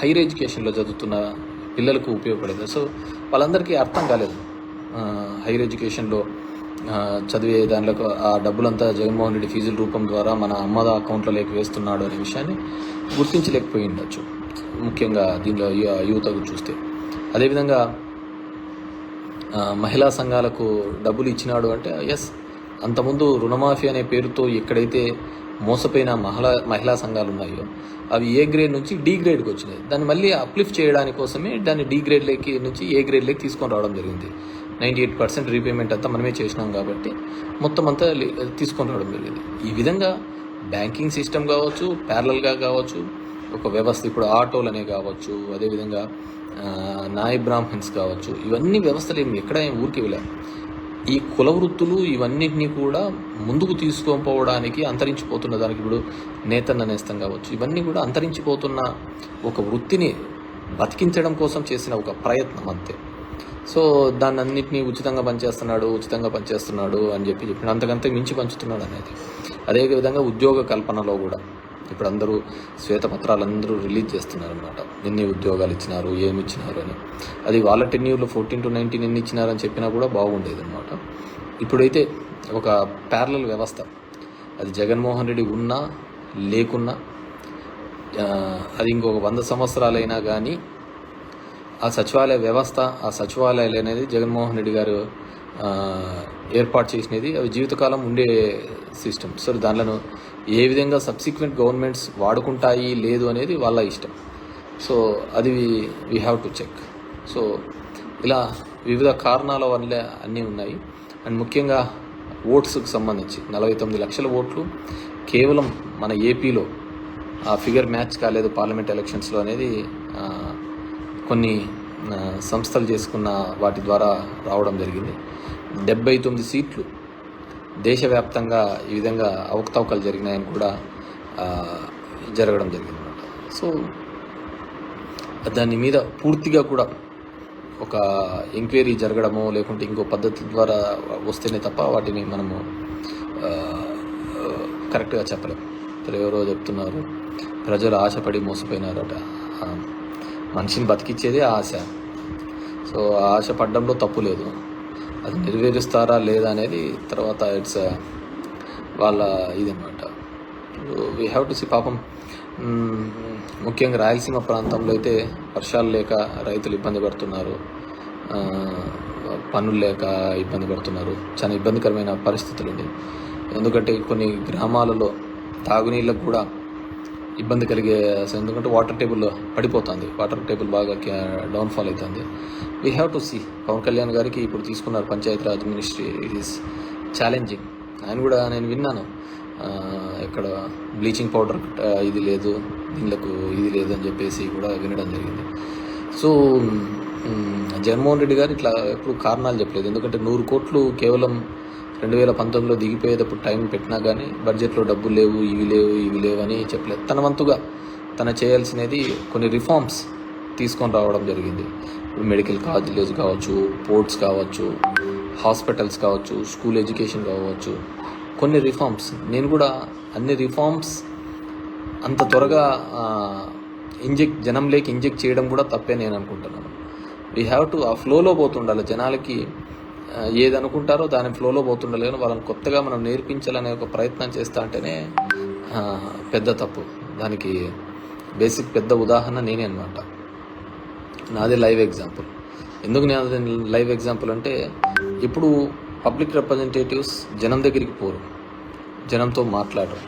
Hire ఎడ్యుకేషన్లో చదువుతున్న పిల్లలకు ఉపయోగపడేది. సో వాళ్ళందరికీ అర్థం కాలేదు. హైయర్ ఎడ్యుకేషన్లో చదివే దానిలో ఆ డబ్బులంతా జగన్మోహన్ రెడ్డి ఫీజుల రూపం ద్వారా మన అమ్మద అకౌంట్లోకి వేస్తున్నాడు అనే విషయాన్ని గుర్తించలేకపోయి ఉండొచ్చు, ముఖ్యంగా దీనిలో యువతకు చూస్తే. అదేవిధంగా మహిళా సంఘాలకు డబ్బులు ఇచ్చినాడు అంటే ఎస్, అంతకుముందు రుణమాఫీ అనే పేరుతో ఎక్కడైతే మోసపోయిన మహిళా సంఘాలు ఉన్నాయో అవి ఏ గ్రేడ్ నుంచి డి గ్రేడ్కి వచ్చినాయి. దాన్ని మళ్ళీ అప్లిఫ్ట్ చేయడానికి కోసమే దాన్ని డి గ్రేడ్లోకి నుంచి ఏ గ్రేడ్లోకి తీసుకొని రావడం జరిగింది. 98% రీపేమెంట్ అంతా మనమే చేసినాం కాబట్టి మొత్తం అంతా తీసుకొని రావడం జరిగింది. ఈ విధంగా బ్యాంకింగ్ సిస్టమ్ కావచ్చు, ప్యారలల్గా కావచ్చు, ఒక వ్యవస్థ ఇప్పుడు ఆటోలనే కావచ్చు, అదేవిధంగా నాయ బ్రాహ్మణ్స్ కావచ్చు, ఇవన్నీ వ్యవస్థలు ఎక్కడ ఊరికి వెళ్ళారు. ఈ కుల వృత్తులు ఇవన్నిటినీ కూడా ముందుకు తీసుకోపోవడానికి అంతరించిపోతున్న దానికి ఇప్పుడు నేతన్న నేస్తం కావచ్చు, ఇవన్నీ కూడా అంతరించిపోతున్న ఒక వృత్తిని బతికించడం కోసం చేసిన ఒక ప్రయత్నం అంతే. సో దాన్ని అన్నింటినీ ఉచితంగా పనిచేస్తున్నాడు అని చెప్పిన అంతకంతే మించి పంచుతున్నాడు అనేది. అదేవిధంగా ఉద్యోగ కల్పనలో కూడా ఇప్పుడు అందరూ శ్వేతపత్రాలు అందరూ రిలీజ్ చేస్తున్నారు అనమాట. ఎన్ని ఉద్యోగాలు ఇచ్చినారు, ఏమి ఇచ్చినారు అని. అది వాళ్ళ టెన్యూర్లో 14 to 19 ఎన్ని ఇచ్చినారని చెప్పినా కూడా బాగుండేది అనమాట. ఇప్పుడైతే ఒక ప్యారలల్ వ్యవస్థ, అది జగన్మోహన్ రెడ్డి ఉన్నా లేకున్నా, అది ఇంకొక 100 సంవత్సరాలైనా కానీ ఆ సచివాలయ వ్యవస్థ, ఆ సచివాలయాలు అనేది జగన్మోహన్ రెడ్డి గారు ఏర్పాటు చేసినది అవి జీవితకాలం ఉండే సిస్టమ్. సో దానిలో ఏ విధంగా సబ్సిక్వెంట్ గవర్నమెంట్స్ వాడుకుంటాయి లేదు అనేది వాళ్ళ ఇష్టం. సో అది we have to check. So ఇలా వివిధ కారణాల వల్ల అన్నీ ఉన్నాయి. అండ్ ముఖ్యంగా ఓట్స్కి సంబంధించి 49 లక్షల ఓట్లు కేవలం మన ఏపీలో ఆ ఫిగర్ మ్యాచ్ కాలేదు పార్లమెంట్ ఎలక్షన్స్లో అనేది కొన్ని సంస్థలు చేసుకున్న వాటి ద్వారా రావడం జరిగింది. 79 సీట్లు దేశవ్యాప్తంగా ఈ విధంగా అవకతవకలు జరిగినాయని కూడా జరగడం జరిగింది అన్నమాట. సో దాని మీద పూర్తిగా కూడా ఒక ఎంక్వైరీ జరగడమో లేకుంటే ఇంకో పద్ధతి ద్వారా వస్తేనే తప్ప వాటిని మనము కరెక్ట్గా చెప్పలేము. ఎవరో చెప్తున్నారు ప్రజలు ఆశపడి మోసపోయినారట. మనిషిని బతికిచ్చేదే ఆశ. సో ఆ ఆశ పడ్డంలో తప్పు లేదు. అది నెరవేరుస్తారా లేదా అనేది తర్వాత ఇట్స్ వాళ్ళ ఇదన్నమాట. We have to see. పాపం ముఖ్యంగా రాయలసీమ ప్రాంతంలో అయితే వర్షాలు లేక రైతులు ఇబ్బంది పడుతున్నారు, పనులు లేక ఇబ్బంది పడుతున్నారు. చాలా ఇబ్బందికరమైన పరిస్థితులు ఉంది. ఎందుకంటే కొన్ని గ్రామాలలో తాగునీళ్ళకు కూడా ఇబ్బంది కలిగే, ఎందుకంటే వాటర్ టేబుల్ పడిపోతుంది, వాటర్ టేబుల్ బాగా డౌన్ఫాల్ అవుతుంది. We have to see. Pawan Kalyan గారికి ఇప్పుడు తీసుకున్నారు Panchayati Raj ministry. It is challenging. ఆయన కూడా నేను విన్నాను, ఇక్కడ బ్లీచింగ్ పౌడర్ ఇది లేదు, దీనిలకు ఇది లేదు అని చెప్పేసి కూడా వినడం జరిగింది. సో జగన్మోహన్ రెడ్డి గారు ఇట్లా ఎప్పుడు కారణాలు చెప్పలేదు. ఎందుకంటే 100 కోట్లు కేవలం 2019లో దిగిపోయేటప్పుడు టైం పెట్టినా కానీ బడ్జెట్లో డబ్బులు లేవు, ఇవి లేవు అని చెప్పలేదు. తన వంతుగా తను చేయాల్సినది కొన్ని రిఫార్మ్స్ తీసుకొని రావడం జరిగింది. మెడికల్ కాలేజ్ కావచ్చు, పోర్ట్స్ కావచ్చు, హాస్పిటల్స్ కావచ్చు, స్కూల్ ఎడ్యుకేషన్ కావచ్చు, కొన్ని రిఫార్మ్స్. నేను కూడా అన్ని రిఫార్మ్స్ అంత త్వరగా జనంలోకి ఇంజెక్ట్ చేయడం కూడా తప్పే నేను అనుకుంటున్నాను. వీ హ్యావ్ టు ఆ ఫ్లోలో పోతుండాలి. జనాలకి ఏది అనుకుంటారో దాని ఫ్లోలో పోతుండాలి. కానీ వాళ్ళని కొత్తగా మనం నేర్పించాలనే ఒక ప్రయత్నం చేస్తా అంటేనే పెద్ద తప్పు. దానికి బేసిక్ పెద్ద ఉదాహరణ నేనే అనమాట. నాదే లైవ్ ఎగ్జాంపుల్. ఎందుకు నేను లైవ్ ఎగ్జాంపుల్ అంటే, ఇప్పుడు పబ్లిక్ రిప్రజెంటేటివ్స్ జనం దగ్గరికి పోరు, జనంతో మాట్లాడరు.